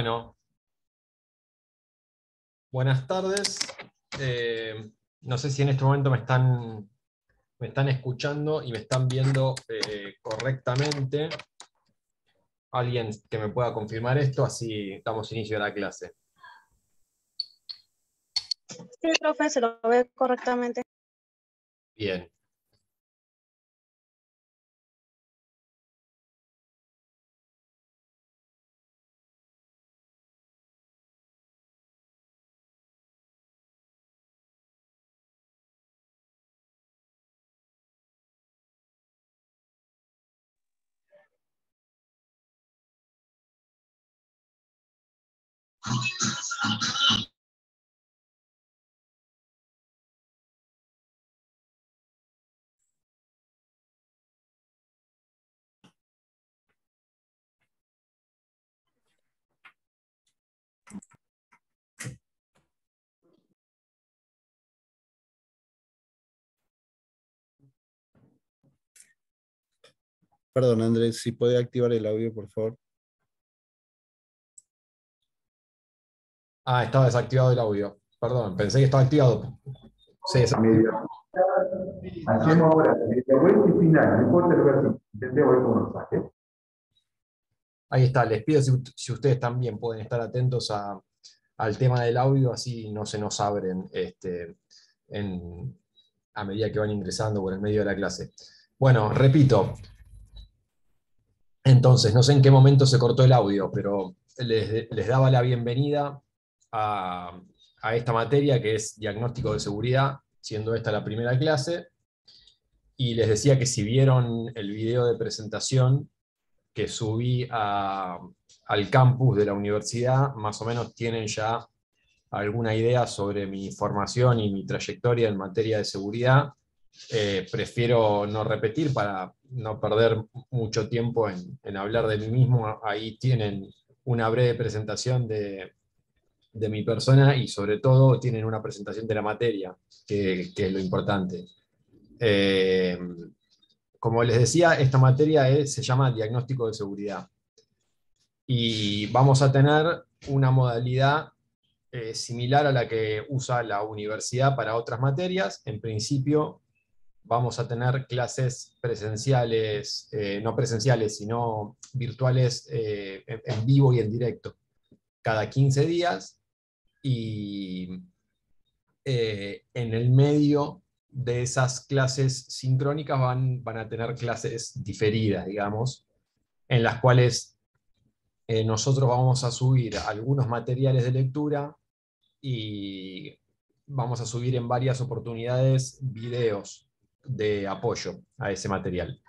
Bueno, buenas tardes. No sé si en este momento me están escuchando y me están viendo correctamente. Alguien que me pueda confirmar esto, así damos inicio a la clase. Sí, profe, se lo ve correctamente. Bien. Perdón, Andrés, si puede activar el audio, por favor. Estaba desactivado el audio. Perdón, pensé que estaba activado. Sí, Hacemos ahora media vuelta y final, no importa el lugar que intentemos ir con mensaje. ahí está. Les pido si ustedes también pueden estar atentos al tema del audio, así no se nos abren a medida que van ingresando por el medio de la clase. Bueno, repito. Entonces, no sé en qué momento se cortó el audio, pero les daba la bienvenida a, a esta materia que es diagnóstico de seguridad, siendo esta la primera clase, y les decía que si vieron el video de presentación que subí al campus de la universidad, más o menos tienen ya alguna idea sobre mi formación y mi trayectoria en materia de seguridad. Prefiero no repetir para no perder mucho tiempo en hablar de mí mismo. Ahí tienen una breve presentación de mi persona y sobre todo tienen una presentación de la materia, que es lo importante. Eh, Como les decía, esta materia se llama diagnóstico de seguridad y vamos a tener una modalidad similar a la que usa la universidad para otras materias. En principio, vamos a tener clases presenciales, no presenciales, sino virtuales, en vivo y en directo, cada 15 días, y en el medio de esas clases sincrónicas van a tener clases diferidas, digamos, en las cuales nosotros vamos a subir algunos materiales de lectura y vamos a subir en varias oportunidades videos de apoyo a ese material.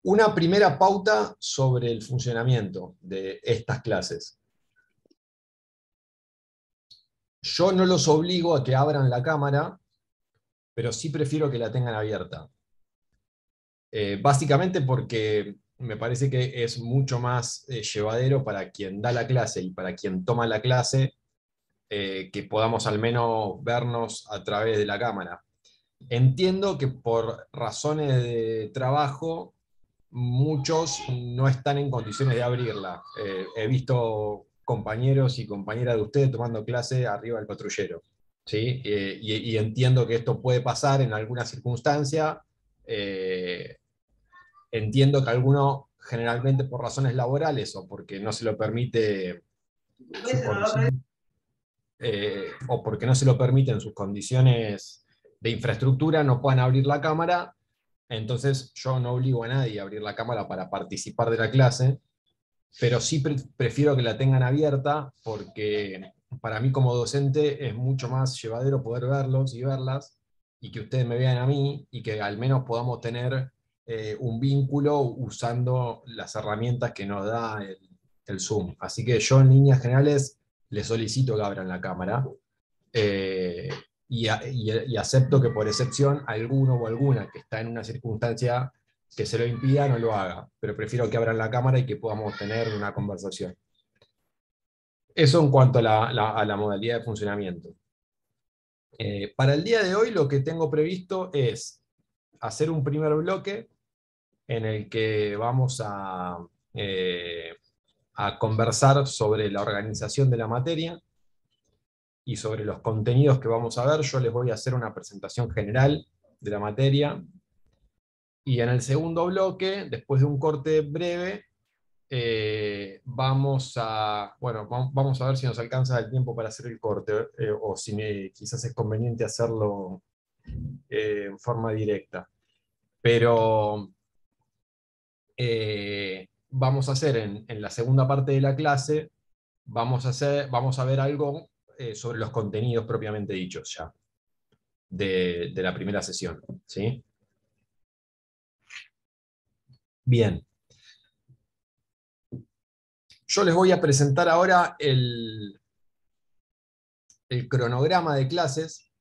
Una primera pauta sobre el funcionamiento de estas clases. Yo no los obligo a que abran la cámara, pero sí prefiero que la tengan abierta. Básicamente porque me parece que es mucho más llevadero para quien da la clase y para quien toma la clase, que podamos al menos vernos a través de la cámara. Entiendo que por razones de trabajo muchos no están en condiciones de abrirla. He visto compañeros y compañeras de ustedes tomando clase arriba del patrullero, ¿sí? Y entiendo que esto puede pasar en alguna circunstancia. Entiendo que alguno, generalmente por razones laborales o porque no se lo permite su condición, o porque no se lo permiten sus condiciones de infraestructura, no puedan abrir la cámara. Entonces yo no obligo a nadie a abrir la cámara para participar de la clase, pero sí prefiero que la tengan abierta porque para mí como docente es mucho más llevadero poder verlos y verlas y que ustedes me vean a mí y que al menos podamos tener un vínculo usando las herramientas que nos da el Zoom. Así que yo en líneas generales les solicito que abran la cámara. eh, y acepto que por excepción alguno o alguna que está en una circunstancia que se lo impida no lo haga, pero prefiero que abran la cámara y que podamos tener una conversación. Eso en cuanto a la modalidad de funcionamiento. Para el día de hoy lo que tengo previsto es hacer un primer bloque en el que vamos a a conversar sobre la organización de la materia y sobre los contenidos que vamos a ver. Yo les voy a hacer una presentación general de la materia. Y en el segundo bloque, después de un corte breve, vamos a ver si nos alcanza el tiempo para hacer el corte, o si quizás es conveniente hacerlo en forma directa. Pero vamos a hacer en la segunda parte de la clase, vamos a ver algo sobre los contenidos propiamente dichos ya, de la primera sesión, ¿sí? Bien. Yo les voy a presentar ahora el cronograma de clases.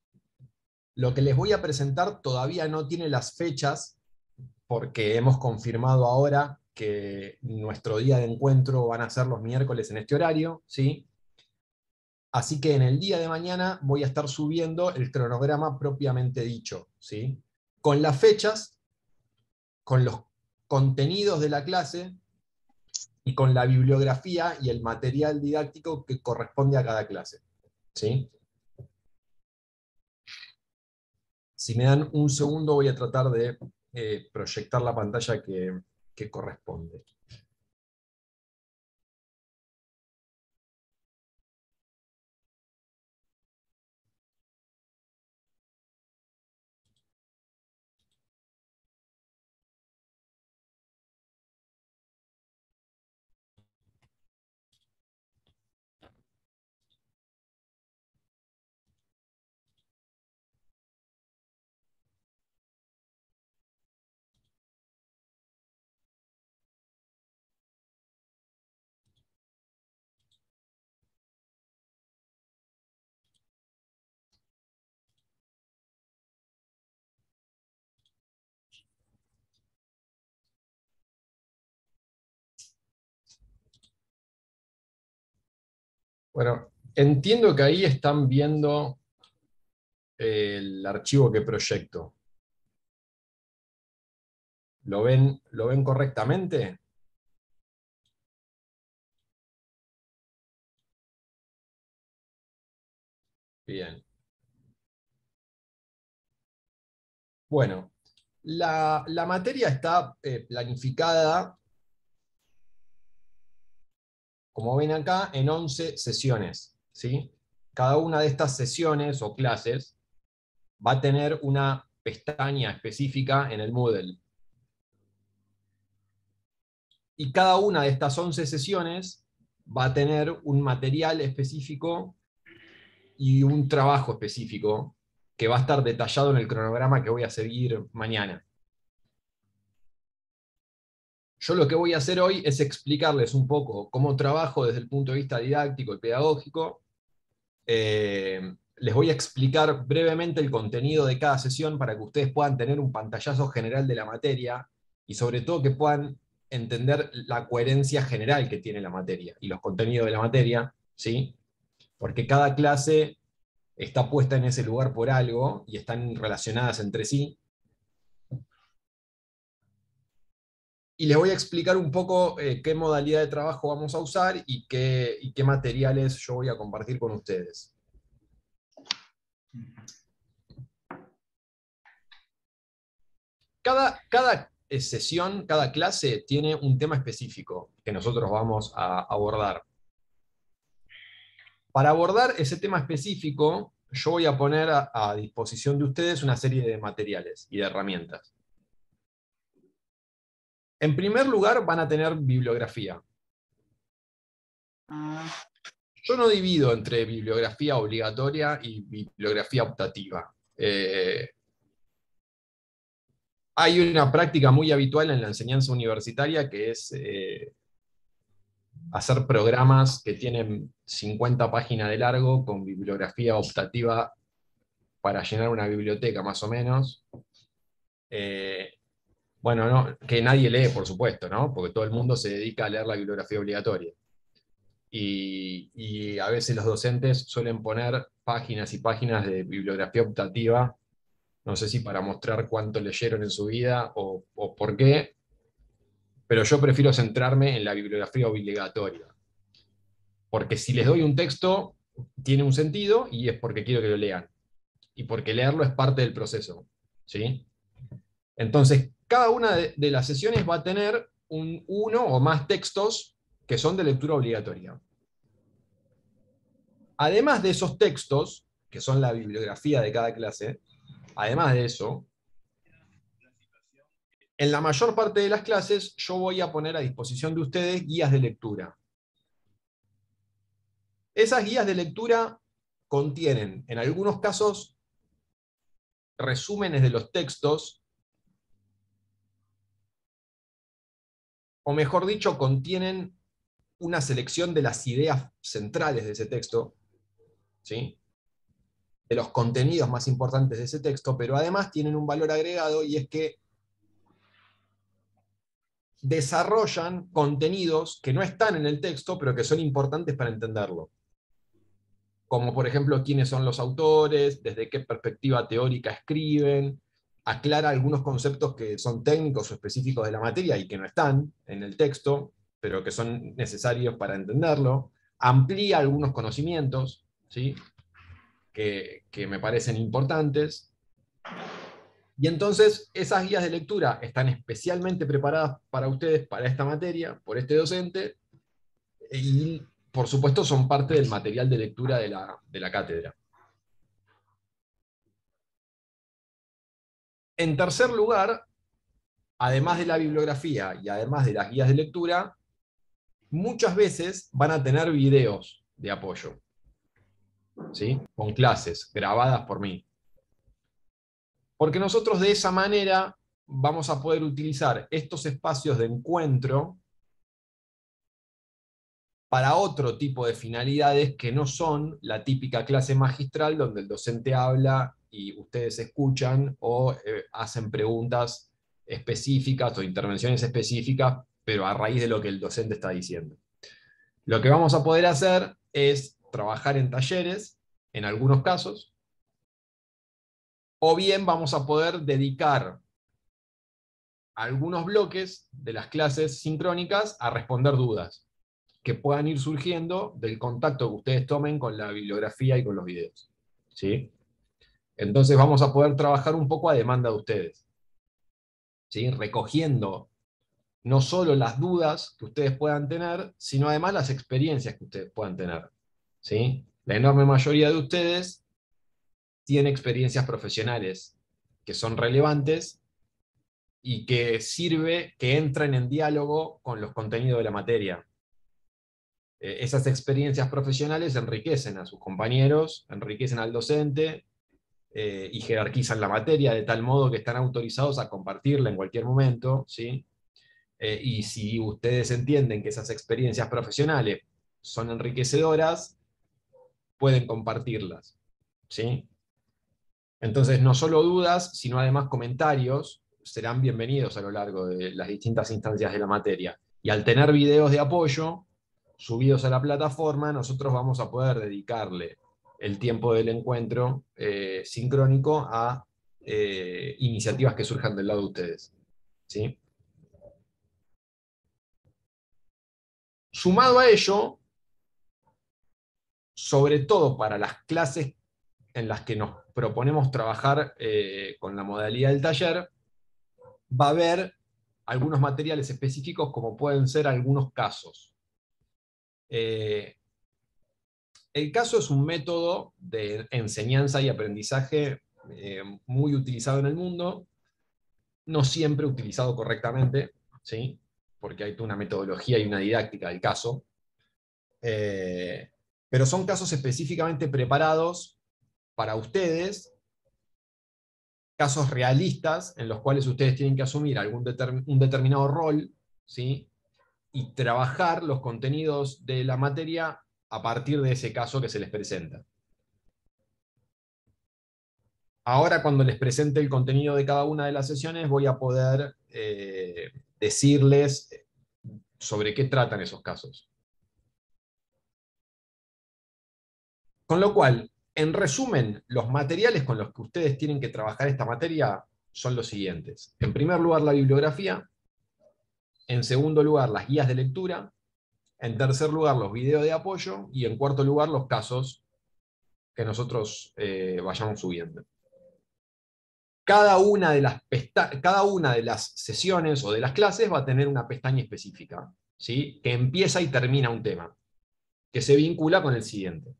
Lo que les voy a presentar todavía no tiene las fechas, porque hemos confirmado ahora que nuestro día de encuentro van a ser los miércoles en este horario, ¿sí? Así que en el día de mañana voy a estar subiendo el cronograma propiamente dicho, ¿sí? Con las fechas, con los contenidos de la clase y con la bibliografía y el material didáctico que corresponde a cada clase, ¿sí? Si me dan un segundo voy a tratar de proyectar la pantalla que corresponde. Bueno, entiendo que ahí están viendo el archivo que proyecto. ¿Lo ven correctamente? Bien. Bueno, la materia está planificada, como ven acá, en 11 sesiones, ¿sí? Cada una de estas sesiones o clases va a tener una pestaña específica en el Moodle. Y cada una de estas 11 sesiones va a tener un material específico y un trabajo específico que va a estar detallado en el cronograma que voy a seguir mañana. Yo lo que voy a hacer hoy es explicarles un poco cómo trabajo desde el punto de vista didáctico y pedagógico. Les voy a explicar brevemente el contenido de cada sesión para que ustedes puedan tener un pantallazo general de la materia y sobre todo que puedan entender la coherencia general que tiene la materia y los contenidos de la materia, ¿sí? Porque cada clase está puesta en ese lugar por algo y están relacionadas entre sí. Y les voy a explicar un poco qué modalidad de trabajo vamos a usar y qué materiales yo voy a compartir con ustedes. Cada sesión, cada clase tiene un tema específico que nosotros vamos a abordar. Para abordar ese tema específico, yo voy a poner a disposición de ustedes una serie de materiales y de herramientas. En primer lugar, van a tener bibliografía. Yo no divido entre bibliografía obligatoria y bibliografía optativa. Hay una práctica muy habitual en la enseñanza universitaria que es hacer programas que tienen 50 páginas de largo con bibliografía optativa para llenar una biblioteca más o menos. Bueno, no, que nadie lee, por supuesto, ¿no? Porque todo el mundo se dedica a leer la bibliografía obligatoria. Y a veces los docentes suelen poner páginas y páginas de bibliografía optativa, no sé si para mostrar cuánto leyeron en su vida o por qué, pero yo prefiero centrarme en la bibliografía obligatoria. Porque si les doy un texto, tiene un sentido y es porque quiero que lo lean. Y porque leerlo es parte del proceso, ¿sí? Entonces, cada una de las sesiones va a tener uno o más textos que son de lectura obligatoria. Además de esos textos, que son la bibliografía de cada clase, además de eso, en la mayor parte de las clases yo voy a poner a disposición de ustedes guías de lectura. Esas guías de lectura contienen, en algunos casos, resúmenes de los textos, o mejor dicho, contienen una selección de las ideas centrales de ese texto, ¿sí? De los contenidos más importantes de ese texto, pero además tienen un valor agregado, y es que desarrollan contenidos que no están en el texto, pero que son importantes para entenderlo. Como por ejemplo, quiénes son los autores, desde qué perspectiva teórica escriben, aclara algunos conceptos que son técnicos o específicos de la materia y que no están en el texto, pero que son necesarios para entenderlo, amplía algunos conocimientos, ¿sí? que me parecen importantes. Y entonces esas guías de lectura están especialmente preparadas para ustedes, para esta materia, por este docente, y por supuesto son parte del material de lectura de la cátedra. En tercer lugar, además de la bibliografía y además de las guías de lectura, muchas veces van a tener videos de apoyo, ¿sí? Con clases grabadas por mí. Porque nosotros de esa manera vamos a poder utilizar estos espacios de encuentro para otro tipo de finalidades que no son la típica clase magistral donde el docente habla y ustedes escuchan o hacen preguntas específicas o intervenciones específicas, pero a raíz de lo que el docente está diciendo. Lo que vamos a poder hacer es trabajar en talleres, en algunos casos, o bien vamos a poder dedicar algunos bloques de las clases sincrónicas a responder dudas que puedan ir surgiendo del contacto que ustedes tomen con la bibliografía y con los videos, ¿sí? Entonces vamos a poder trabajar un poco a demanda de ustedes, ¿sí? Recogiendo no solo las dudas que ustedes puedan tener, sino además las experiencias que ustedes puedan tener, ¿sí? La enorme mayoría de ustedes tiene experiencias profesionales que son relevantes y que sirve que entren en diálogo con los contenidos de la materia. Esas experiencias profesionales enriquecen a sus compañeros, enriquecen al docente y jerarquizan la materia de tal modo que están autorizados a compartirla en cualquier momento, ¿sí? Y si ustedes entienden que esas experiencias profesionales son enriquecedoras, pueden compartirlas, ¿sí? Entonces, no solo dudas, sino además comentarios serán bienvenidos a lo largo de las distintas instancias de la materia. Y al tener videos de apoyo subidos a la plataforma, nosotros vamos a poder dedicarle el tiempo del encuentro sincrónico a iniciativas que surjan del lado de ustedes, ¿sí? Sumado a ello, sobre todo para las clases en las que nos proponemos trabajar con la modalidad del taller, va a haber algunos materiales específicos como pueden ser algunos casos. El caso es un método de enseñanza y aprendizaje muy utilizado en el mundo, no siempre utilizado correctamente, ¿sí? Porque hay toda una metodología y una didáctica del caso, pero son casos específicamente preparados para ustedes, casos realistas en los cuales ustedes tienen que asumir un determinado rol, ¿sí? Y trabajar los contenidos de la materia a partir de ese caso que se les presenta. Ahora, cuando les presente el contenido de cada una de las sesiones, voy a poder decirles sobre qué tratan esos casos. Con lo cual, en resumen, los materiales con los que ustedes tienen que trabajar esta materia son los siguientes. En primer lugar, la bibliografía. En segundo lugar, las guías de lectura. En tercer lugar, los videos de apoyo. Y en cuarto lugar, los casos que nosotros vayamos subiendo. Cada una de las sesiones o de las clases va a tener una pestaña específica, ¿sí? Que empieza y termina un tema, que se vincula con el siguiente.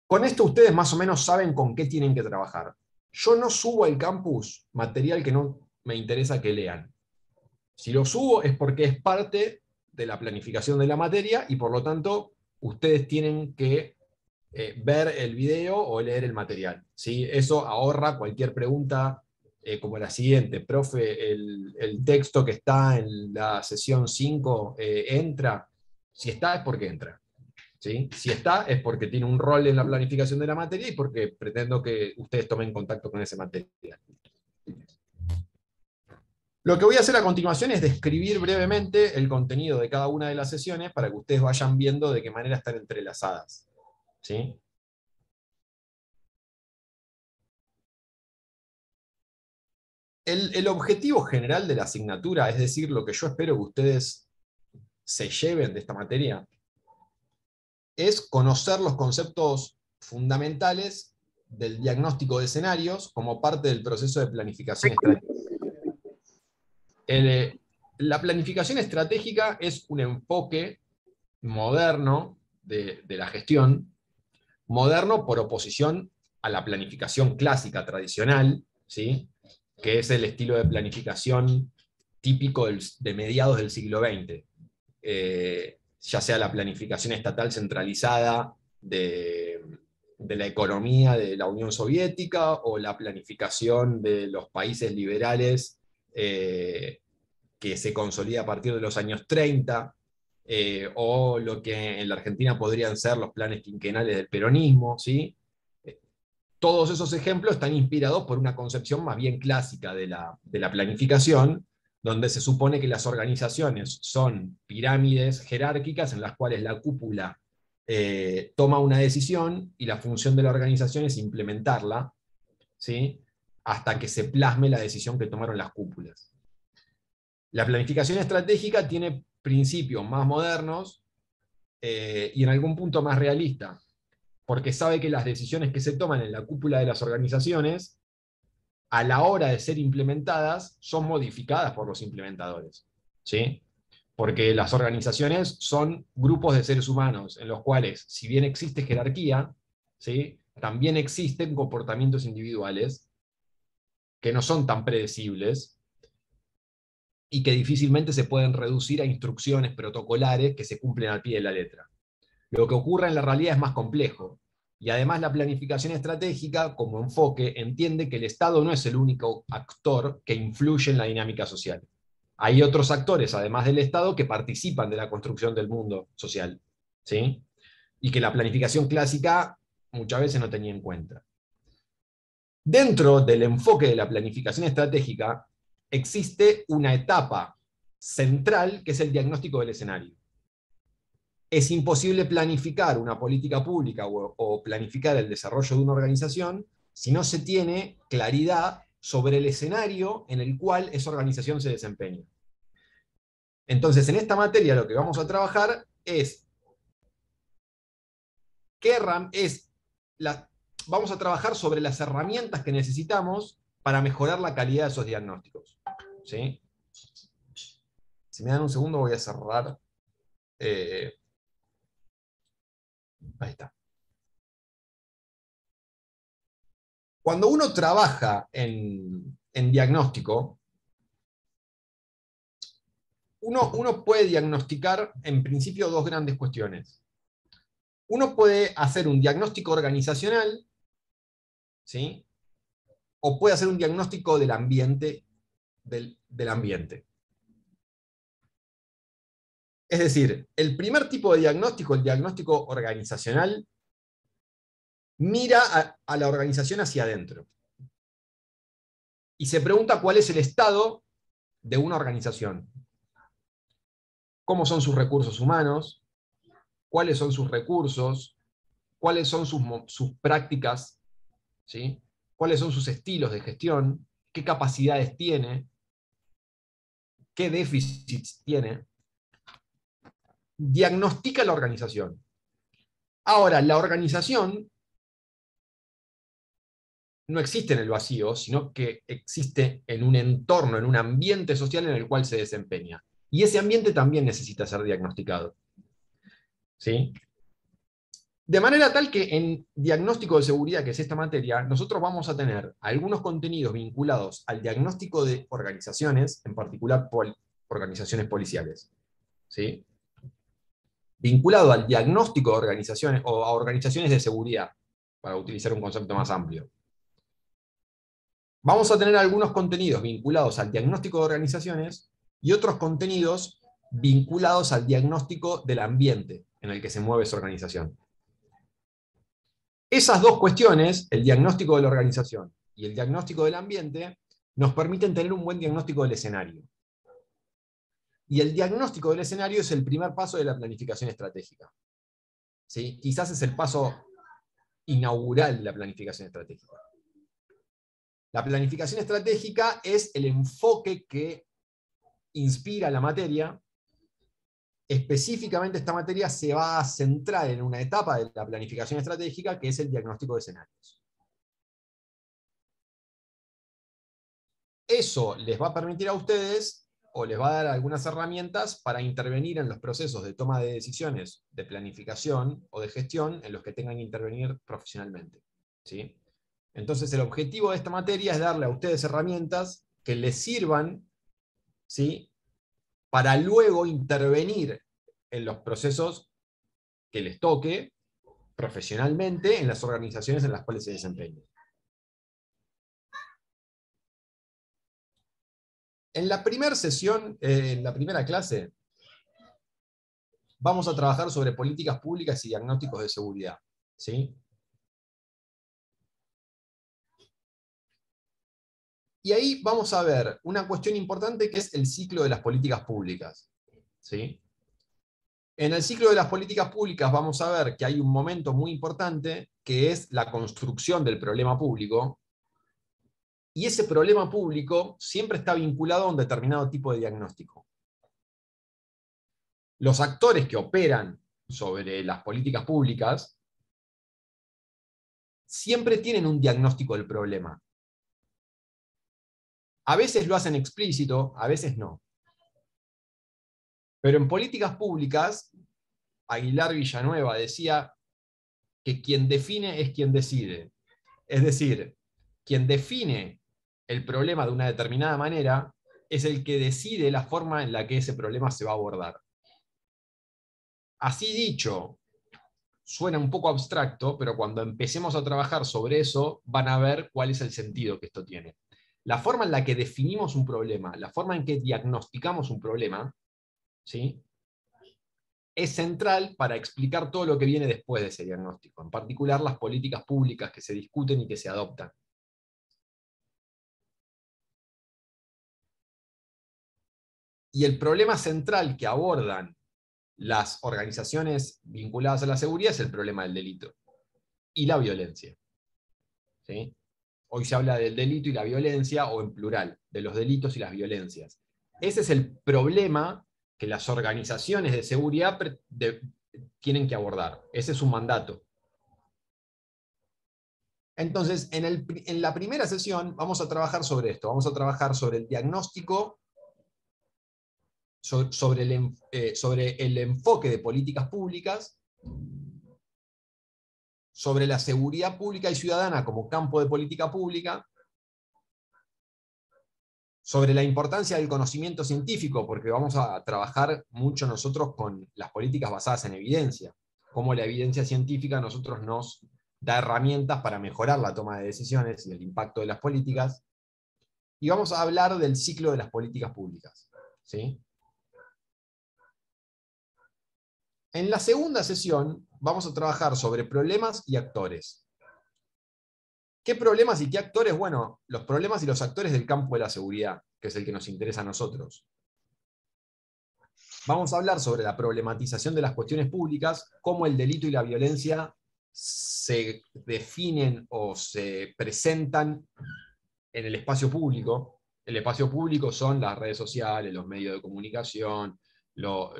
Con esto ustedes más o menos saben con qué tienen que trabajar. Yo no subo al campus material que no me interesa que lean. Si lo subo es porque es parte de la planificación de la materia y por lo tanto ustedes tienen que ver el video o leer el material, ¿sí? Eso ahorra cualquier pregunta como la siguiente: profe, el texto que está en la sesión 5 entra. Si está es porque entra, ¿sí? Si está es porque tiene un rol en la planificación de la materia y porque pretendo que ustedes tomen contacto con ese material. Lo que voy a hacer a continuación es describir brevemente el contenido de cada una de las sesiones para que ustedes vayan viendo de qué manera están entrelazadas, ¿sí? El objetivo general de la asignatura, es decir, lo que yo espero que ustedes se lleven de esta materia, es conocer los conceptos fundamentales del diagnóstico de escenarios como parte del proceso de planificación estratégica. La planificación estratégica es un enfoque moderno de la gestión, moderno por oposición a la planificación clásica tradicional, ¿sí? Que es el estilo de planificación típico de mediados del siglo XX, ya sea la planificación estatal centralizada de la economía de la Unión Soviética o la planificación de los países liberales que se consolida a partir de los años 30, o lo que en la Argentina podrían ser los planes quinquenales del peronismo, ¿sí? Todos esos ejemplos están inspirados por una concepción más bien clásica de la planificación, donde se supone que las organizaciones son pirámides jerárquicas en las cuales la cúpula toma una decisión y la función de la organización es implementarla, ¿sí? Hasta que se plasme la decisión que tomaron las cúpulas. La planificación estratégica tiene principios más modernos y en algún punto más realistas, porque sabe que las decisiones que se toman en la cúpula de las organizaciones, a la hora de ser implementadas, son modificadas por los implementadores, ¿sí? Porque las organizaciones son grupos de seres humanos, en los cuales, si bien existe jerarquía, ¿sí? También existen comportamientos individuales que no son tan predecibles, y que difícilmente se pueden reducir a instrucciones protocolares que se cumplen al pie de la letra. Lo que ocurre en la realidad es más complejo, y además la planificación estratégica, como enfoque, entiende que el Estado no es el único actor que influye en la dinámica social. Hay otros actores, además del Estado, que participan de la construcción del mundo social, ¿sí? Y que la planificación clásica muchas veces no tenía en cuenta. Dentro del enfoque de la planificación estratégica, existe una etapa central que es el diagnóstico del escenario. Es imposible planificar una política pública o planificar el desarrollo de una organización si no se tiene claridad sobre el escenario en el cual esa organización se desempeña. Entonces, en esta materia lo que vamos a trabajar es vamos a trabajar sobre las herramientas que necesitamos para mejorar la calidad de esos diagnósticos, ¿sí? Si me dan un segundo voy a cerrar. Ahí está. Cuando uno trabaja en diagnóstico, uno puede diagnosticar en principio dos grandes cuestiones. Uno puede hacer un diagnóstico organizacional, ¿sí? O puede hacer un diagnóstico del ambiente, del ambiente. Es decir, el primer tipo de diagnóstico, el diagnóstico organizacional, mira a la organización hacia adentro y se pregunta cuál es el estado de una organización. ¿Cómo son sus recursos humanos? ¿Cuáles son sus recursos? ¿Cuáles son sus prácticas? ¿Sí? ¿Cuáles son sus estilos de gestión? ¿Qué capacidades tiene? qué déficits tiene, diagnostica la organización. Ahora, la organización no existe en el vacío, sino que existe en un entorno, en un ambiente social en el cual se desempeña. Y ese ambiente también necesita ser diagnosticado. ¿Sí? De manera tal que en diagnóstico de seguridad, que es esta materia, nosotros vamos a tener algunos contenidos vinculados al diagnóstico de organizaciones, en particular organizaciones policiales. ¿Sí? Vinculado al diagnóstico de organizaciones o a organizaciones de seguridad, para utilizar un concepto más amplio. Vamos a tener algunos contenidos vinculados al diagnóstico de organizaciones y otros contenidos vinculados al diagnóstico del ambiente en el que se mueve esa organización. Esas dos cuestiones, el diagnóstico de la organización y el diagnóstico del ambiente, nos permiten tener un buen diagnóstico del escenario. Y el diagnóstico del escenario es el primer paso de la planificación estratégica. ¿Sí? Quizás es el paso inaugural de la planificación estratégica. La planificación estratégica es el enfoque que inspira la materia. Específicamente esta materia se va a centrar en una etapa de la planificación estratégica que es el diagnóstico de escenarios. Eso les va a permitir a ustedes, o les va a dar algunas herramientas para intervenir en los procesos de toma de decisiones, de planificación o de gestión en los que tengan que intervenir profesionalmente. ¿Sí? Entonces el objetivo de esta materia es darle a ustedes herramientas que les sirvan, ¿sí?, para luego intervenir en los procesos que les toque profesionalmente en las organizaciones en las cuales se desempeñen. En la primera sesión, en la primera clase, vamos a trabajar sobre políticas públicas y diagnósticos de seguridad. ¿Sí? Y ahí vamos a ver una cuestión importante que es el ciclo de las políticas públicas. ¿Sí? En el ciclo de las políticas públicas vamos a ver que hay un momento muy importante que es la construcción del problema público, y ese problema público siempre está vinculado a un determinado tipo de diagnóstico. Los actores que operan sobre las políticas públicas siempre tienen un diagnóstico del problema. A veces lo hacen explícito, a veces no. Pero en políticas públicas, Aguilar Villanueva decía que quien define es quien decide. Es decir, quien define el problema de una determinada manera es el que decide la forma en la que ese problema se va a abordar. Así dicho, suena un poco abstracto, pero cuando empecemos a trabajar sobre eso, van a ver cuál es el sentido que esto tiene. La forma en la que definimos un problema, la forma en que diagnosticamos un problema, ¿sí?, es central para explicar todo lo que viene después de ese diagnóstico, en particular las políticas públicas que se discuten y que se adoptan. Y el problema central que abordan las organizaciones vinculadas a la seguridad es el problema del delito y la violencia. ¿Sí? Hoy se habla del delito y la violencia, o en plural, de los delitos y las violencias. Ese es el problema que las organizaciones de seguridad tienen que abordar. Ese es su mandato. Entonces, en la primera sesión vamos a trabajar sobre esto. Vamos a trabajar sobre el diagnóstico, sobre el enfoque de políticas públicas, sobre la seguridad pública y ciudadana como campo de política pública, sobre la importancia del conocimiento científico, porque vamos a trabajar mucho nosotros con las políticas basadas en evidencia, cómo la evidencia científica a nosotros nos da herramientas para mejorar la toma de decisiones y el impacto de las políticas, y vamos a hablar del ciclo de las políticas públicas. ¿Sí? En la segunda sesión vamos a trabajar sobre problemas y actores. ¿Qué problemas y qué actores? Bueno, los problemas y los actores del campo de la seguridad, que es el que nos interesa a nosotros. Vamos a hablar sobre la problematización de las cuestiones públicas, cómo el delito y la violencia se definen o se presentan en el espacio público, El espacio público son las redes sociales, los medios de comunicación, los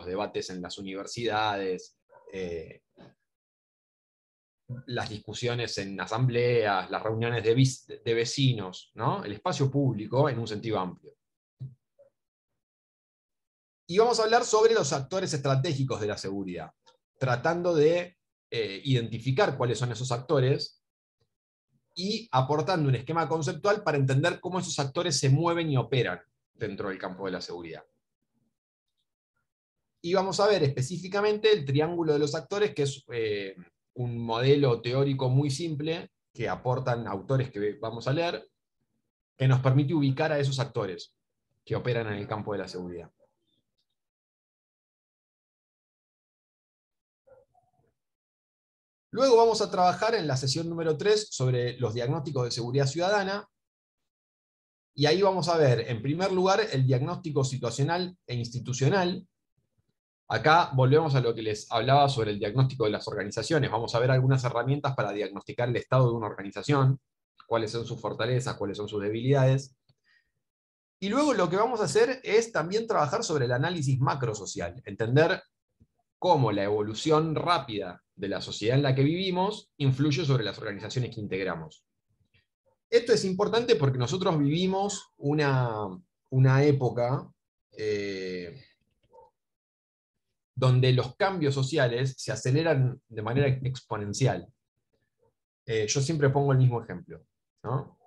debates en las universidades, las discusiones en asambleas, las reuniones de vecinos, ¿no? El espacio público en un sentido amplio. Y vamos a hablar sobre los actores estratégicos de la seguridad, tratando de identificar cuáles son esos actores y aportando un esquema conceptual para entender cómo esos actores se mueven y operan dentro del campo de la seguridad. Y vamos a ver específicamente el triángulo de los actores, que es un modelo teórico muy simple que aportan autores que vamos a leer, que nos permite ubicar a esos actores que operan en el campo de la seguridad. Luego vamos a trabajar en la sesión número 3 sobre los diagnósticos de seguridad ciudadana, y ahí vamos a ver, en primer lugar, el diagnóstico situacional e institucional. Acá volvemos a lo que les hablaba sobre el diagnóstico de las organizaciones. Vamos a ver algunas herramientas para diagnosticar el estado de una organización, cuáles son sus fortalezas, cuáles son sus debilidades. Y luego lo que vamos a hacer es también trabajar sobre el análisis macrosocial, entender cómo la evolución rápida de la sociedad en la que vivimos influye sobre las organizaciones que integramos. Esto es importante porque nosotros vivimos una época donde los cambios sociales se aceleran de manera exponencial. Yo siempre pongo el mismo ejemplo, ¿no?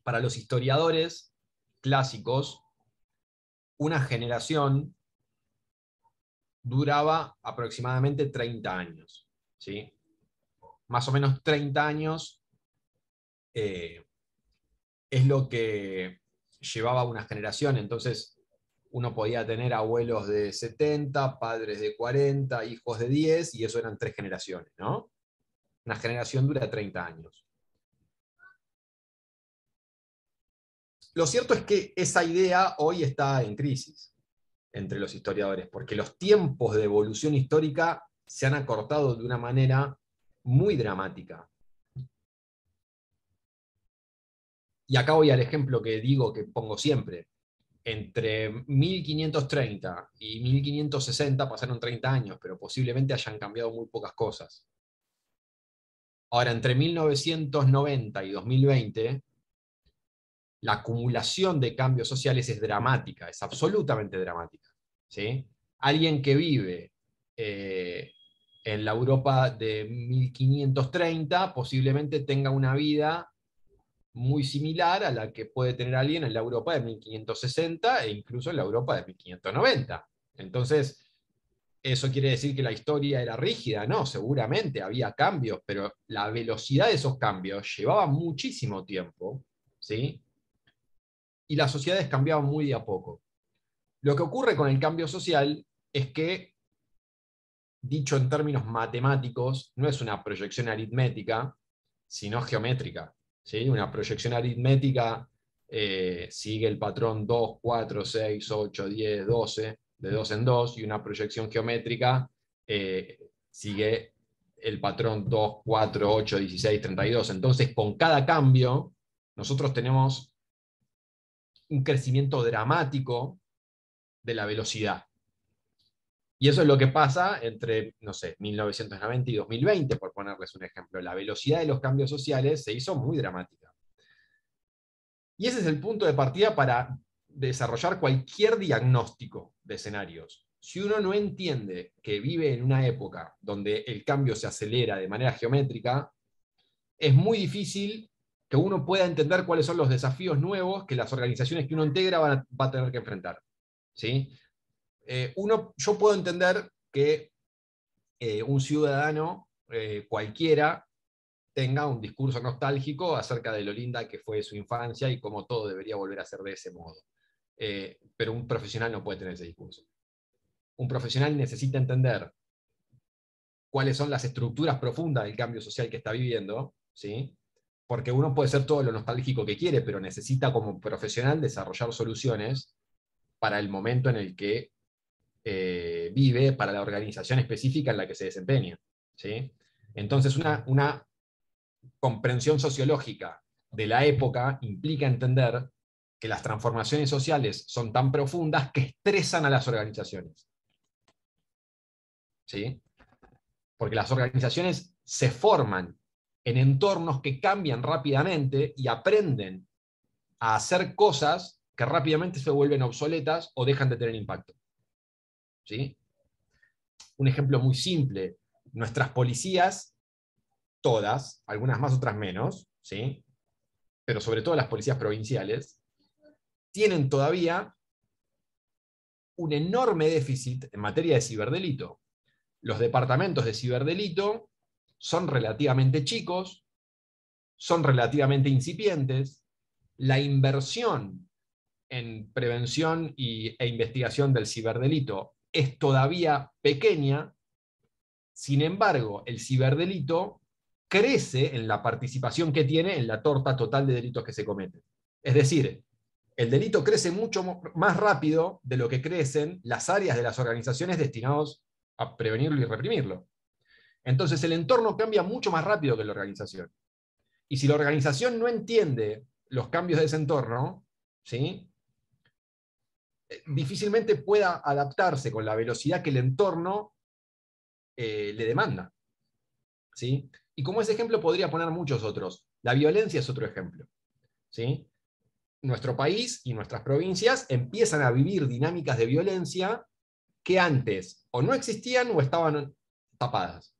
Para los historiadores clásicos, una generación duraba aproximadamente 30 años, ¿sí? Más o menos 30 años es lo que llevaba una generación. Entonces uno podía tener abuelos de 70, padres de 40, hijos de 10, y eso eran 3 generaciones, ¿no? Una generación dura 30 años. Lo cierto es que esa idea hoy está en crisis entre los historiadores, porque los tiempos de evolución histórica se han acortado de una manera muy dramática. Y acá voy al ejemplo que digo, que pongo siempre. Entre 1530 y 1560 pasaron 30 años, pero posiblemente hayan cambiado muy pocas cosas. Ahora, entre 1990 y 2020, la acumulación de cambios sociales es dramática, es absolutamente dramática, ¿sí? Alguien que vive en la Europa de 1530 posiblemente tenga una vida muy similar a la que puede tener alguien en la Europa de 1560 e incluso en la Europa de 1590. Entonces, ¿eso quiere decir que la historia era rígida? No, seguramente había cambios, pero la velocidad de esos cambios llevaba muchísimo tiempo, ¿sí? Y las sociedades cambiaban muy de a poco. Lo que ocurre con el cambio social es que, dicho en términos matemáticos, no es una proyección aritmética, sino geométrica, ¿sí? Una proyección aritmética sigue el patrón 2, 4, 6, 8, 10, 12, de 2 en 2, y una proyección geométrica sigue el patrón 2, 4, 8, 16, 32. Entonces, con cada cambio, nosotros tenemos un crecimiento dramático de la velocidad. Y eso es lo que pasa entre, no sé, 1990 y 2020, por ponerles un ejemplo. La velocidad de los cambios sociales se hizo muy dramática. Y ese es el punto de partida para desarrollar cualquier diagnóstico de escenarios. Si uno no entiende que vive en una época donde el cambio se acelera de manera geométrica, es muy difícil que uno pueda entender cuáles son los desafíos nuevos que las organizaciones que uno integra va a tener que enfrentar, ¿sí? Yo puedo entender que un ciudadano cualquiera tenga un discurso nostálgico acerca de lo linda que fue su infancia y cómo todo debería volver a ser de ese modo. Pero un profesional no puede tener ese discurso. Un profesional necesita entender cuáles son las estructuras profundas del cambio social que está viviendo, ¿sí? Porque uno puede ser todo lo nostálgico que quiere, pero necesita como profesional desarrollar soluciones para el momento en el que vive, para la organización específica en la que se desempeña, ¿sí? Entonces una comprensión sociológica de la época implica entender que las transformaciones sociales son tan profundas que estresan a las organizaciones. ¿Sí? Porque las organizaciones se forman en entornos que cambian rápidamente y aprenden a hacer cosas que rápidamente se vuelven obsoletas o dejan de tener impacto. ¿Sí? Un ejemplo muy simple, nuestras policías, todas, algunas más, otras menos, ¿sí? Pero sobre todo las policías provinciales, tienen todavía un enorme déficit en materia de ciberdelito. Los departamentos de ciberdelito son relativamente chicos, son relativamente incipientes, la inversión en prevención e investigación del ciberdelito es todavía pequeña. Sin embargo, el ciberdelito crece en la participación que tiene en la torta total de delitos que se cometen. Es decir, el delito crece mucho más rápido de lo que crecen las áreas de las organizaciones destinadas a prevenirlo y reprimirlo. Entonces el entorno cambia mucho más rápido que la organización. Y si la organización no entiende los cambios de ese entorno, ¿sí?, difícilmente pueda adaptarse con la velocidad que el entorno le demanda. ¿Sí? Y como ese ejemplo podría poner muchos otros. La violencia es otro ejemplo. ¿Sí? Nuestro país y nuestras provincias empiezan a vivir dinámicas de violencia que antes o no existían o estaban tapadas.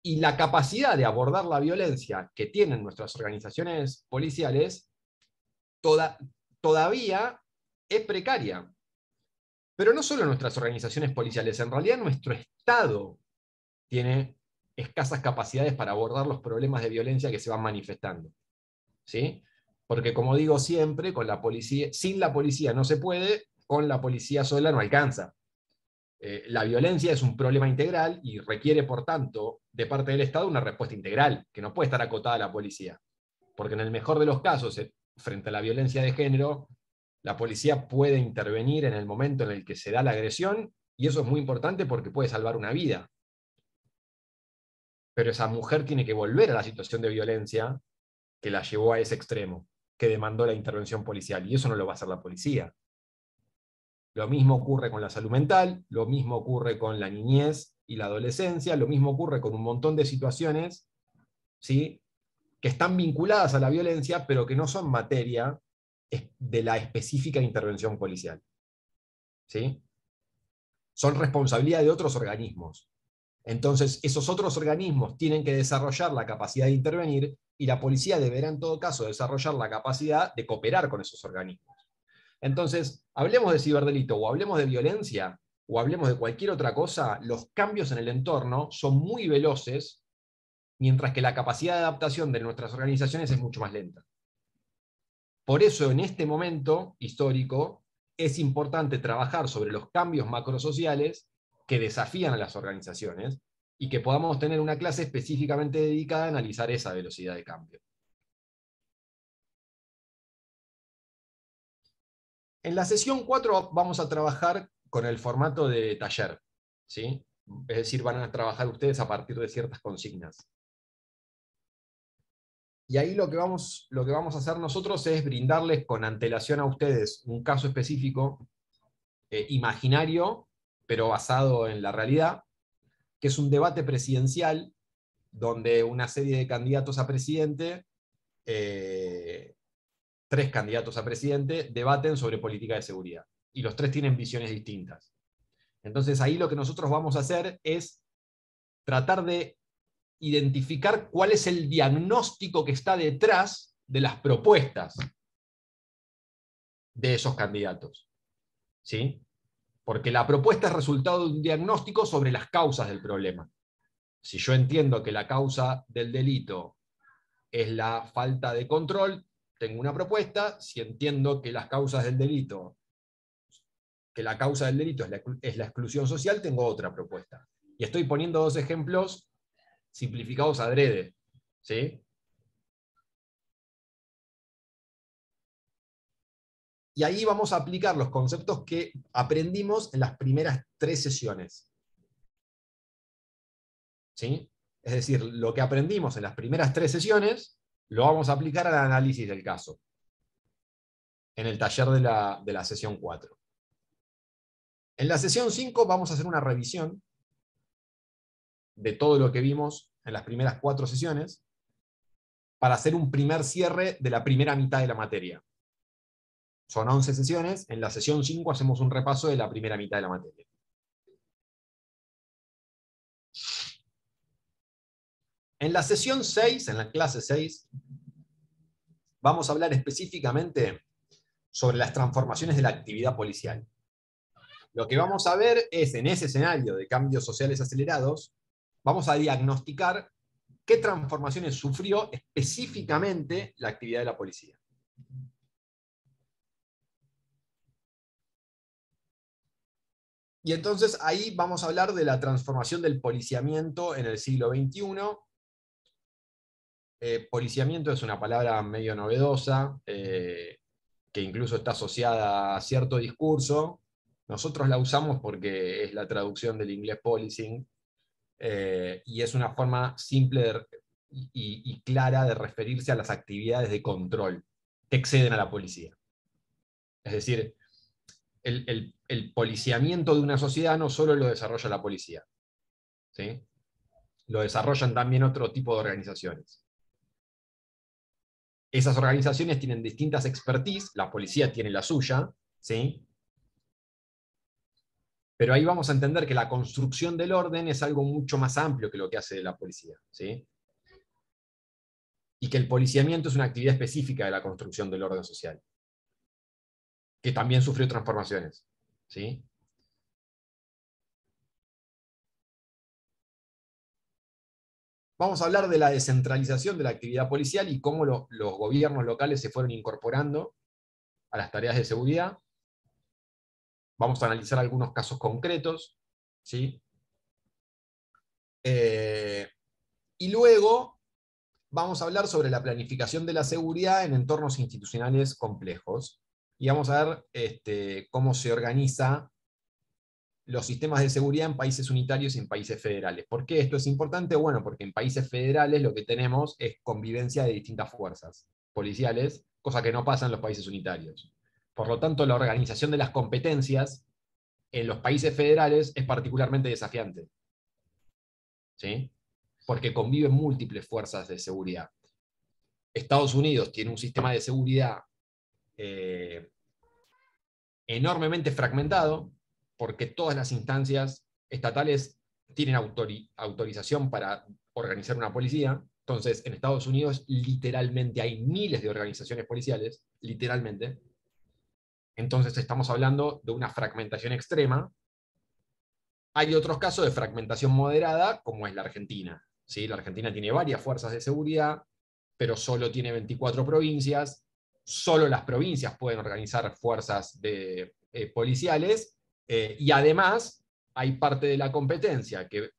Y la capacidad de abordar la violencia que tienen nuestras organizaciones policiales todavía es precaria. Pero no solo nuestras organizaciones policiales, en realidad nuestro Estado tiene escasas capacidades para abordar los problemas de violencia que se van manifestando. ¿Sí? Porque como digo siempre, con la policía, sin la policía no se puede, con la policía sola no alcanza. La violencia es un problema integral y requiere, por tanto, de parte del Estado una respuesta integral, que no puede estar acotada a la policía. Porque en el mejor de los casos, frente a la violencia de género, la policía puede intervenir en el momento en el que se da la agresión, y eso es muy importante porque puede salvar una vida. Pero esa mujer tiene que volver a la situación de violencia que la llevó a ese extremo, que demandó la intervención policial, y eso no lo va a hacer la policía. Lo mismo ocurre con la salud mental, lo mismo ocurre con la niñez y la adolescencia, lo mismo ocurre con un montón de situaciones, ¿sí?, que están vinculadas a la violencia, pero que no son materia de la específica intervención policial. ¿Sí? Son responsabilidad de otros organismos. Entonces, esos otros organismos tienen que desarrollar la capacidad de intervenir y la policía deberá en todo caso desarrollar la capacidad de cooperar con esos organismos. Entonces, hablemos de ciberdelito o hablemos de violencia o hablemos de cualquier otra cosa, los cambios en el entorno son muy veloces, mientras que la capacidad de adaptación de nuestras organizaciones es mucho más lenta. Por eso, en este momento histórico, es importante trabajar sobre los cambios macrosociales que desafían a las organizaciones y que podamos tener una clase específicamente dedicada a analizar esa velocidad de cambio. En la sesión 4 vamos a trabajar con el formato de taller, ¿sí? Es decir, van a trabajar ustedes a partir de ciertas consignas. Y ahí lo que vamos a hacer nosotros es brindarles con antelación a ustedes un caso específico, imaginario, pero basado en la realidad, que es un debate presidencial donde una serie de candidatos a presidente, 3 candidatos a presidente, debaten sobre política de seguridad. Y los 3 tienen visiones distintas. Entonces ahí lo que nosotros vamos a hacer es tratar de identificar cuál es el diagnóstico que está detrás de las propuestas de esos candidatos. ¿Sí? Porque la propuesta es resultado de un diagnóstico sobre las causas del problema. Si yo entiendo que la causa del delito es la falta de control, tengo una propuesta. Si entiendo que las causas del delito, que la causa del delito es la exclusión social, tengo otra propuesta. Y estoy poniendo 2 ejemplos simplificados adrede. ¿Sí? Y ahí vamos a aplicar los conceptos que aprendimos en las primeras 3 sesiones. ¿Sí? Es decir, lo que aprendimos en las primeras 3 sesiones Lo vamos a aplicar al análisis del caso, en el taller de la sesión 4. En la sesión 5 vamos a hacer una revisión de todo lo que vimos en las primeras 4 sesiones, para hacer un primer cierre de la primera mitad de la materia. Son 11 sesiones, en la sesión 5 hacemos un repaso de la primera mitad de la materia. En la sesión 6, en la clase 6, vamos a hablar específicamente sobre las transformaciones de la actividad policial. Lo que vamos a ver es, en ese escenario de cambios sociales acelerados, vamos a diagnosticar qué transformaciones sufrió específicamente la actividad de la policía. Y entonces ahí vamos a hablar de la transformación del policiamiento en el siglo XXI. Policiamiento es una palabra medio novedosa, que incluso está asociada a cierto discurso. Nosotros la usamos porque es la traducción del inglés policing, y es una forma simple y clara de referirse a las actividades de control que exceden a la policía. Es decir, el policiamiento de una sociedad no solo lo desarrolla la policía, ¿sí? Lo desarrollan también otro tipo de organizaciones. Esas organizaciones tienen distintas expertise, la policía tiene la suya, ¿sí? Pero ahí vamos a entender que la construcción del orden es algo mucho más amplio que lo que hace la policía, ¿sí? Y que el policiamiento es una actividad específica de la construcción del orden social, que también sufrió transformaciones, ¿sí? Vamos a hablar de la descentralización de la actividad policial y cómo los gobiernos locales se fueron incorporando a las tareas de seguridad. Vamos a analizar algunos casos concretos, ¿sí? Y luego vamos a hablar sobre la planificación de la seguridad en entornos institucionales complejos. Y vamos a ver cómo se organiza los sistemas de seguridad en países unitarios y en países federales. ¿Por qué esto es importante? Bueno, porque en países federales lo que tenemos es convivencia de distintas fuerzas policiales, cosa que no pasa en los países unitarios. Por lo tanto, la organización de las competencias en los países federales es particularmente desafiante, ¿sí? Porque conviven múltiples fuerzas de seguridad. Estados Unidos tiene un sistema de seguridad eh, enormemente fragmentado, porque todas las instancias estatales tienen autorización para organizar una policía. Entonces, en Estados Unidos literalmente hay miles de organizaciones policiales, literalmente. Entonces estamos hablando de una fragmentación extrema. Hay otros casos de fragmentación moderada, como es la Argentina, ¿sí? La Argentina tiene varias fuerzas de seguridad, pero solo tiene 24 provincias. Solo las provincias pueden organizar fuerzas policiales, y además hay parte de la competencia que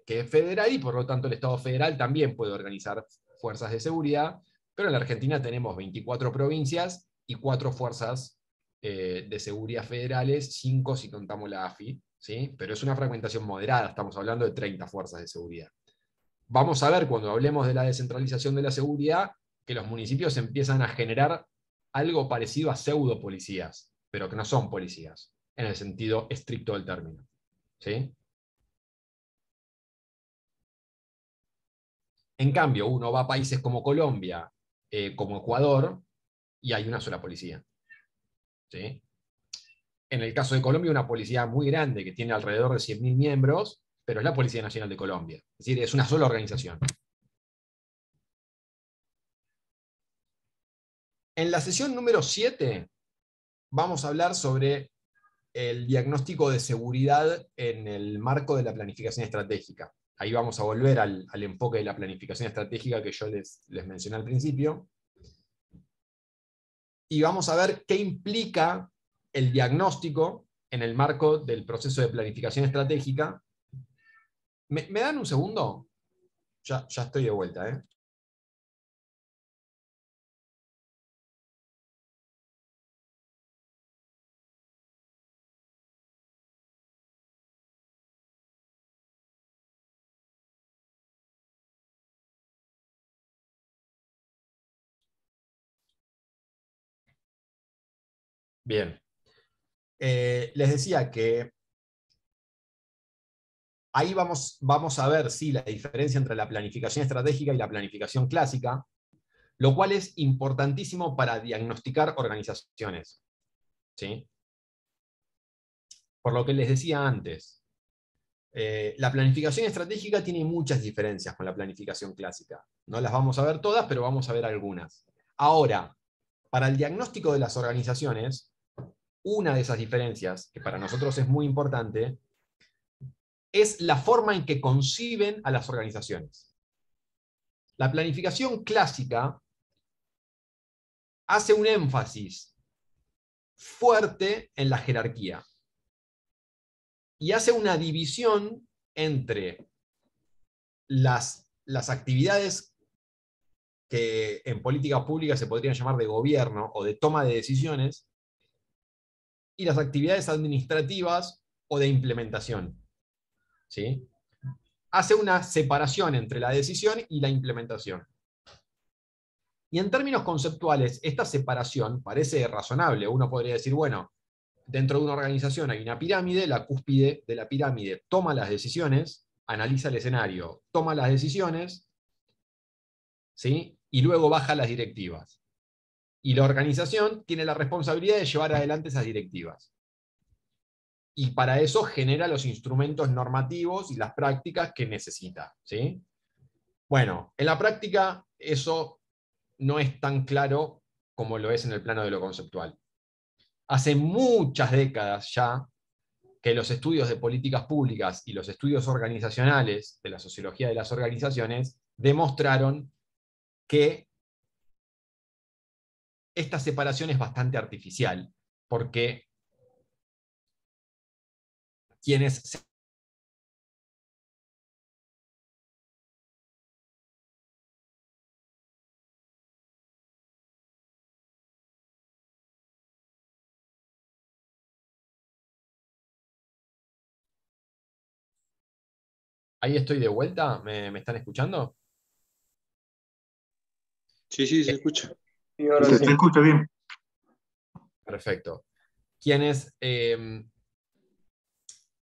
es federal, y por lo tanto el Estado federal también puede organizar fuerzas de seguridad, pero en la Argentina tenemos 24 provincias y 4 fuerzas de seguridad federales, 5 si contamos la AFI, ¿sí? Pero es una fragmentación moderada, estamos hablando de 30 fuerzas de seguridad. Vamos a ver cuando hablemos de la descentralización de la seguridad que los municipios empiezan a generar algo parecido a pseudo policías, pero que no son policías, en el sentido estricto del término, ¿sí? En cambio, uno va a países como Colombia, como Ecuador, y hay una sola policía, ¿sí? En el caso de Colombia, una policía muy grande que tiene alrededor de 100.000 miembros, pero es la Policía Nacional de Colombia. Es decir, es una sola organización. En la sesión número 7 vamos a hablar sobre el diagnóstico de seguridad en el marco de la planificación estratégica. Ahí vamos a volver al enfoque de la planificación estratégica que yo les mencioné al principio. Y vamos a ver qué implica el diagnóstico en el marco del proceso de planificación estratégica. ¿Me dan un segundo? Ya estoy de vuelta, ¿eh? Bien. Les decía que ahí vamos a ver sí, la diferencia entre la planificación estratégica y la planificación clásica, lo cual es importantísimo para diagnosticar organizaciones. ¿Sí? Por lo que les decía antes, la planificación estratégica tiene muchas diferencias con la planificación clásica. No las vamos a ver todas, pero vamos a ver algunas. Ahora, para el diagnóstico de las organizaciones, una de esas diferencias, que para nosotros es muy importante, es la forma en que conciben a las organizaciones. La planificación clásica hace un énfasis fuerte en la jerarquía y hace una división entre las actividades que en políticas públicas se podrían llamar de gobierno o de toma de decisiones y las actividades administrativas o de implementación. ¿Sí? Hace una separación entre la decisión y la implementación. Y en términos conceptuales, esta separación parece razonable. Uno podría decir, bueno, dentro de una organización hay una pirámide, la cúspide de la pirámide toma las decisiones, analiza el escenario, toma las decisiones, ¿sí? Y luego baja las directivas. Y la organización tiene la responsabilidad de llevar adelante esas directivas. Y para eso genera los instrumentos normativos y las prácticas que necesita. ¿Sí? Bueno, en la práctica eso no es tan claro como lo es en el plano de lo conceptual. Hace muchas décadas ya que los estudios de políticas públicas y los estudios organizacionales de la sociología de las organizaciones demostraron que esta separación es bastante artificial, porque quienes ahí estoy de vuelta, ¿me están escuchando? Sí, sí, se escucha. Sí, ahora Se sí. te escucha bien. Perfecto. Quienes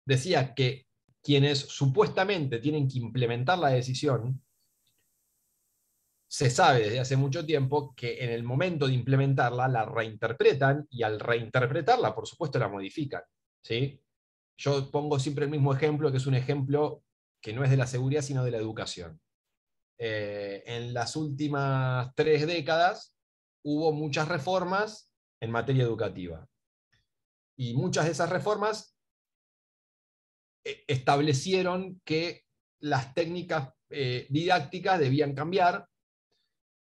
decía que quienes supuestamente tienen que implementar la decisión, se sabe desde hace mucho tiempo que en el momento de implementarla la reinterpretan y al reinterpretarla, por supuesto, la modifican. ¿Sí? Yo pongo siempre el mismo ejemplo, que es un ejemplo que no es de la seguridad, sino de la educación. En las últimas 3 décadas hubo muchas reformas en materia educativa. Y muchas de esas reformas establecieron que las técnicas didácticas debían cambiar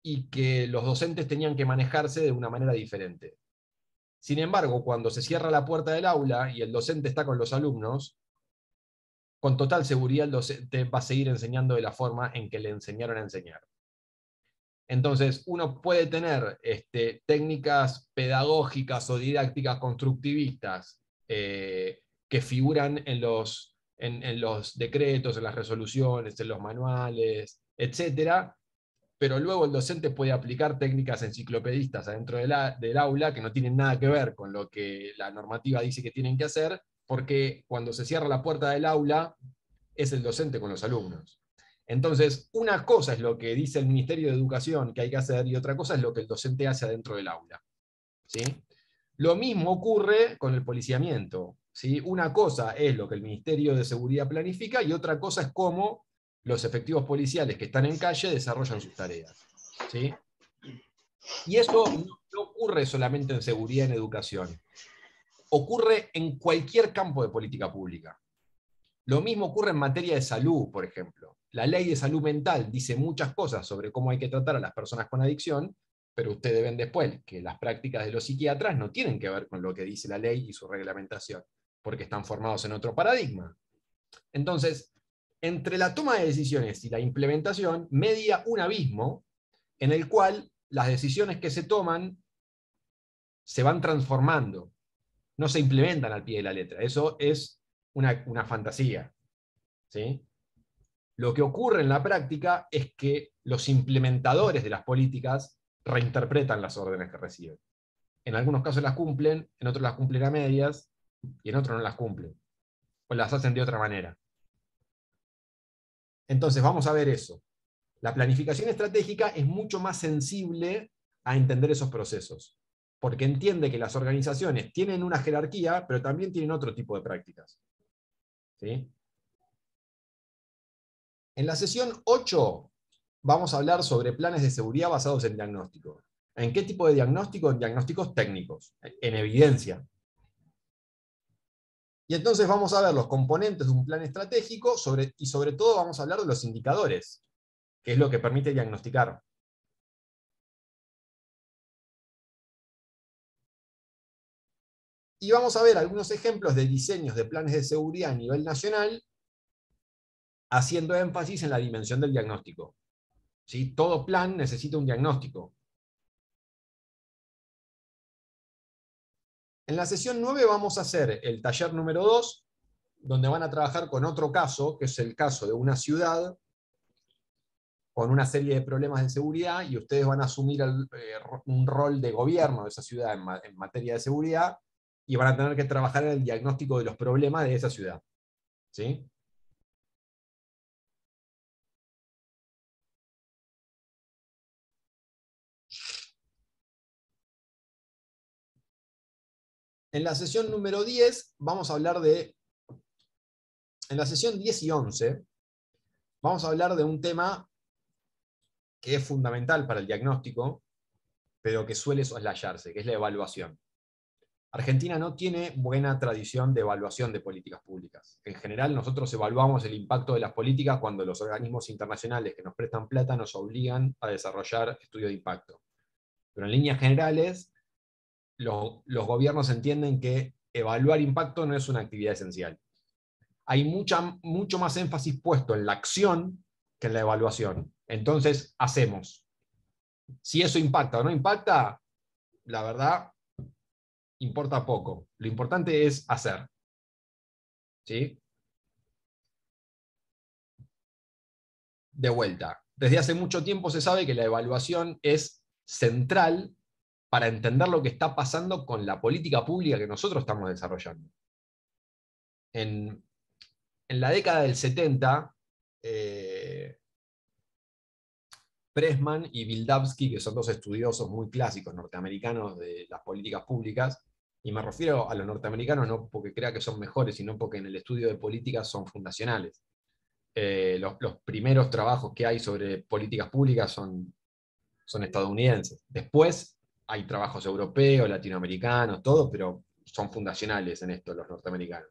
y que los docentes tenían que manejarse de una manera diferente. Sin embargo, cuando se cierra la puerta del aula y el docente está con los alumnos, con total seguridad el docente va a seguir enseñando de la forma en que le enseñaron a enseñar. Entonces, uno puede tener técnicas pedagógicas o didácticas constructivistas que figuran en los decretos, en las resoluciones, en los manuales, etc. Pero luego el docente puede aplicar técnicas enciclopedistas adentro del aula que no tienen nada que ver con lo que la normativa dice que tienen que hacer, porque cuando se cierra la puerta del aula es el docente con los alumnos. Entonces, una cosa es lo que dice el Ministerio de Educación que hay que hacer y otra cosa es lo que el docente hace adentro del aula. ¿Sí? Lo mismo ocurre con el policiamiento. ¿Sí? Una cosa es lo que el Ministerio de Seguridad planifica y otra cosa es cómo los efectivos policiales que están en calle desarrollan sus tareas. ¿Sí? Y eso no ocurre solamente en seguridad y en educación. Ocurre en cualquier campo de política pública. Lo mismo ocurre en materia de salud, por ejemplo. La ley de salud mental dice muchas cosas sobre cómo hay que tratar a las personas con adicción, pero ustedes ven después que las prácticas de los psiquiatras no tienen que ver con lo que dice la ley y su reglamentación, porque están formados en otro paradigma. Entonces, entre la toma de decisiones y la implementación, media un abismo en el cual las decisiones que se toman se van transformando, no se implementan al pie de la letra. Eso es una fantasía. ¿Sí? Lo que ocurre en la práctica es que los implementadores de las políticas reinterpretan las órdenes que reciben. en algunos casos las cumplen, en otros las cumplen a medias, y en otros no las cumplen, o las hacen de otra manera. Entonces vamos a ver eso. La planificación estratégica es mucho más sensible a entender esos procesos, porque entiende que las organizaciones tienen una jerarquía, pero también tienen otro tipo de prácticas. ¿Sí? En la sesión 8 vamos a hablar sobre planes de seguridad basados en diagnóstico. ¿En qué tipo de diagnóstico? En diagnósticos técnicos, en evidencia. Y entonces vamos a ver los componentes de un plan estratégico y sobre todo vamos a hablar de los indicadores, que es lo que permite diagnosticar. Y vamos a ver algunos ejemplos de diseños de planes de seguridad a nivel nacional, haciendo énfasis en la dimensión del diagnóstico. ¿Sí? Todo plan necesita un diagnóstico. En la sesión 9 vamos a hacer el taller número 2, donde van a trabajar con otro caso, que es el caso de una ciudad con una serie de problemas de seguridad, y ustedes van a asumir un rol de gobierno de esa ciudad en materia de seguridad, y van a tener que trabajar en el diagnóstico de los problemas de esa ciudad. ¿Sí? En la sesión número 10 vamos a hablar de... En la sesión 10 y 11 vamos a hablar de un tema que es fundamental para el diagnóstico, pero que suele soslayarse, que es la evaluación. Argentina no tiene buena tradición de evaluación de políticas públicas. En general, nosotros evaluamos el impacto de las políticas cuando los organismos internacionales que nos prestan plata nos obligan a desarrollar estudios de impacto. Pero en líneas generales, los gobiernos entienden que evaluar impacto no es una actividad esencial. Hay mucho más énfasis puesto en la acción que en la evaluación. Entonces, hacemos. Si eso impacta o no impacta, la verdad, importa poco. Lo importante es hacer. ¿Sí? De vuelta. Desde hace mucho tiempo se sabe que la evaluación es central para entender lo que está pasando con la política pública que nosotros estamos desarrollando. En la década del 70, Pressman y Wildavsky, que son dos estudiosos muy clásicos norteamericanos de las políticas públicas, y me refiero a los norteamericanos no porque crea que son mejores, sino porque en el estudio de políticas son fundacionales. Los primeros trabajos que hay sobre políticas públicas son estadounidenses. Después hay trabajos europeos, latinoamericanos, todo, pero son fundacionales en esto los norteamericanos.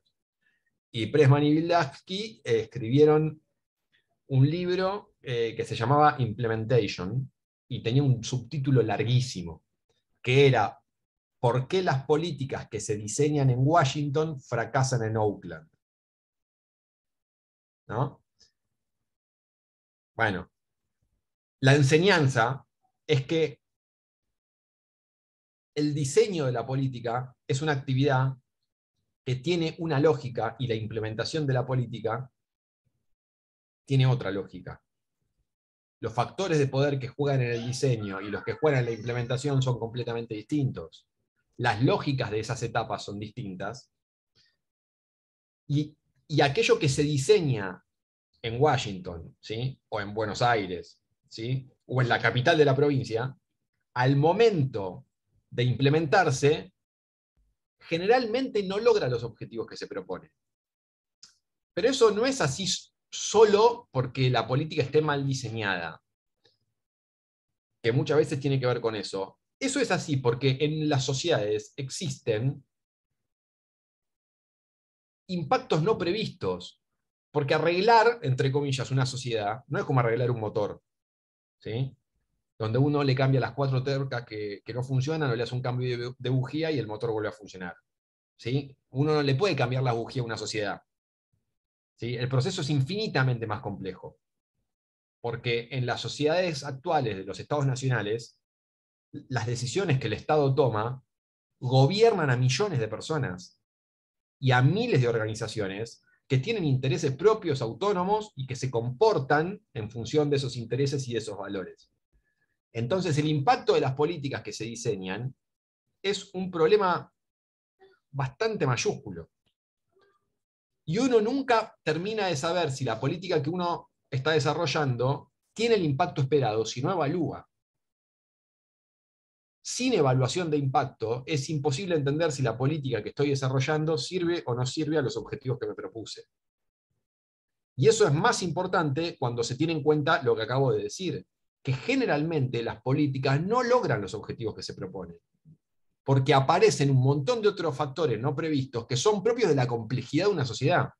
Y Pressman y Wildavsky escribieron un libro que se llamaba Implementation, y tenía un subtítulo larguísimo, que era ¿por qué las políticas que se diseñan en Washington fracasan en Oakland? ¿No? Bueno, la enseñanza es que el diseño de la política es una actividad que tiene una lógica, y la implementación de la política tiene otra lógica. Los factores de poder que juegan en el diseño y los que juegan en la implementación son completamente distintos. Las lógicas de esas etapas son distintas. Y aquello que se diseña en Washington, ¿sí? O en Buenos Aires, ¿sí? O en la capital de la provincia, al momento de implementarse, generalmente no logra los objetivos que se propone. Pero eso no es así solo porque la política esté mal diseñada, que muchas veces tiene que ver con eso. Eso es así porque en las sociedades existen impactos no previstos, porque arreglar, entre comillas, una sociedad no es como arreglar un motor, ¿sí? Donde uno le cambia las 4 tuercas que no funcionan, o le hace un cambio de bujía y el motor vuelve a funcionar. ¿Sí? Uno no le puede cambiar la bujía a una sociedad. ¿Sí? El proceso es infinitamente más complejo, porque en las sociedades actuales de los estados nacionales, las decisiones que el Estado toma gobiernan a millones de personas y a miles de organizaciones que tienen intereses propios autónomos y que se comportan en función de esos intereses y de esos valores. Entonces, el impacto de las políticas que se diseñan es un problema bastante mayúsculo. Y uno nunca termina de saber si la política que uno está desarrollando tiene el impacto esperado si no evalúa. Sin evaluación de impacto es imposible entender si la política que estoy desarrollando sirve o no sirve a los objetivos que me propuse. Y eso es más importante cuando se tiene en cuenta lo que acabo de decir, que generalmente las políticas no logran los objetivos que se proponen, porque aparecen un montón de otros factores no previstos que son propios de la complejidad de una sociedad.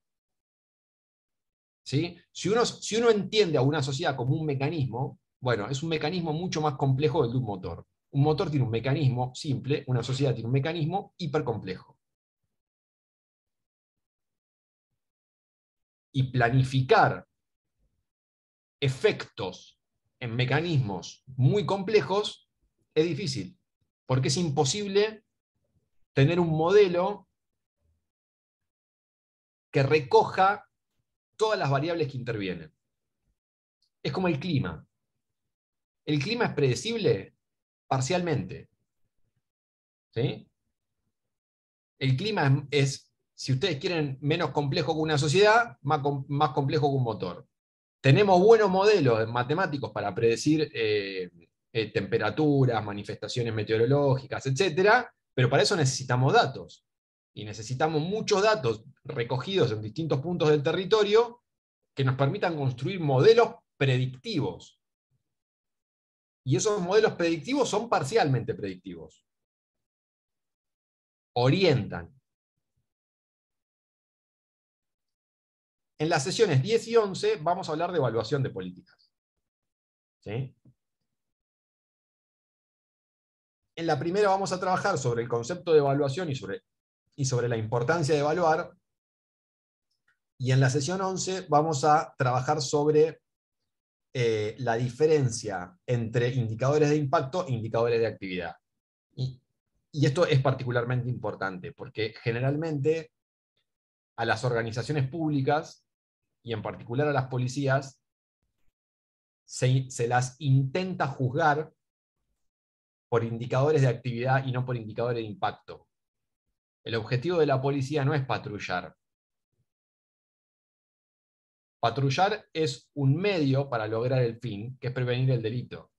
¿Sí? Si uno entiende a una sociedad como un mecanismo, bueno, es un mecanismo mucho más complejo del de un motor. Un motor tiene un mecanismo simple, una sociedad tiene un mecanismo hipercomplejo. Y planificar efectos en mecanismos muy complejos es difícil, porque es imposible tener un modelo que recoja todas las variables que intervienen. Es como el clima. ¿El clima es predecible? Parcialmente. ¿Sí? El clima es, si ustedes quieren, menos complejo que una sociedad, más complejo que un motor. Tenemos buenos modelos matemáticos para predecir temperaturas, manifestaciones meteorológicas, etc., pero para eso necesitamos datos. Y necesitamos muchos datos recogidos en distintos puntos del territorio que nos permitan construir modelos predictivos. Y esos modelos predictivos son parcialmente predictivos. Orientan. En las sesiones 10 y 11 vamos a hablar de evaluación de políticas. ¿Sí? En la primera vamos a trabajar sobre el concepto de evaluación y sobre la importancia de evaluar. Y en la sesión 11 vamos a trabajar sobre la diferencia entre indicadores de impacto e indicadores de actividad. Y esto es particularmente importante, porque generalmente a las organizaciones públicas, y en particular a las policías, se las intenta juzgar por indicadores de actividad y no por indicadores de impacto. El objetivo de la policía no es patrullar. Patrullar es un medio para lograr el fin, que es prevenir el delito.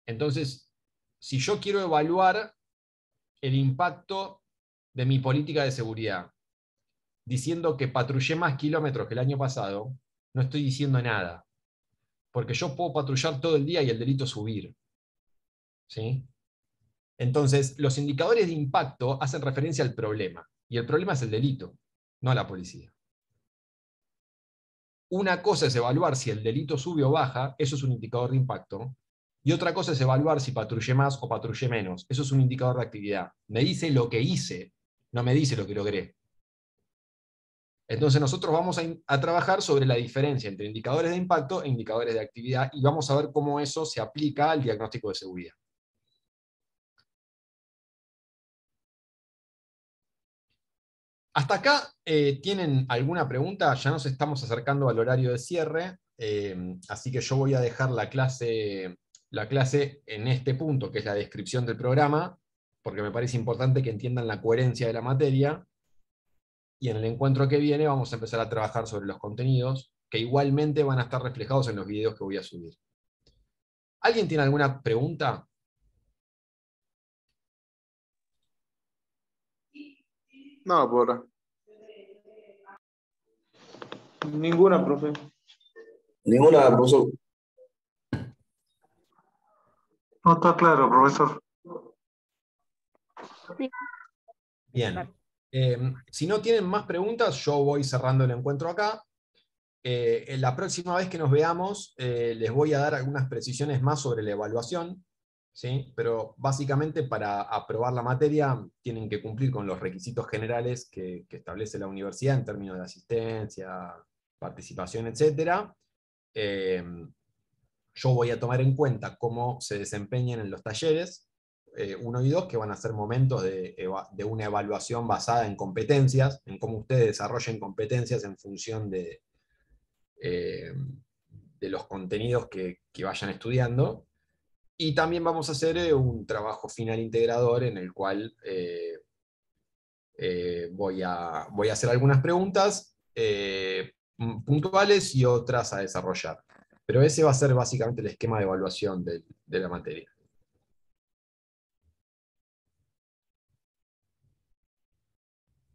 Entonces, si yo quiero evaluar el impacto de mi política de seguridad, diciendo que patrullé más kilómetros que el año pasado, no estoy diciendo nada. Porque yo puedo patrullar todo el día y el delito subir. ¿Sí? Entonces, los indicadores de impacto hacen referencia al problema. Y el problema es el delito, no la policía. Una cosa es evaluar si el delito sube o baja, eso es un indicador de impacto. Y otra cosa es evaluar si patrullé más o patrullé menos, eso es un indicador de actividad. Me dice lo que hice, no me dice lo que logré. Entonces nosotros vamos a trabajar sobre la diferencia entre indicadores de impacto e indicadores de actividad y vamos a ver cómo eso se aplica al diagnóstico de seguridad. Hasta acá, ¿tienen alguna pregunta? Ya nos estamos acercando al horario de cierre, así que yo voy a dejar la clase en este punto, que es la descripción del programa, porque me parece importante que entiendan la coherencia de la materia, y en el encuentro que viene vamos a empezar a trabajar sobre los contenidos, que igualmente van a estar reflejados en los videos que voy a subir. ¿Alguien tiene alguna pregunta? No, ninguna, profe. Ninguna, profesor. No está claro, profesor. Bien. Si no tienen más preguntas, yo voy cerrando el encuentro acá. La próxima vez que nos veamos, les voy a dar algunas precisiones más sobre la evaluación, ¿sí? Pero básicamente para aprobar la materia tienen que cumplir con los requisitos generales que establece la universidad en términos de asistencia, participación, etc. Yo voy a tomar en cuenta cómo se desempeñan en los talleres 1 y 2, que van a ser momentos de una evaluación basada en competencias, en cómo ustedes desarrollen competencias en función de los contenidos que vayan estudiando. Y también vamos a hacer un trabajo final integrador en el cual voy a hacer algunas preguntas puntuales y otras a desarrollar. Pero ese va a ser básicamente el esquema de evaluación de la materia.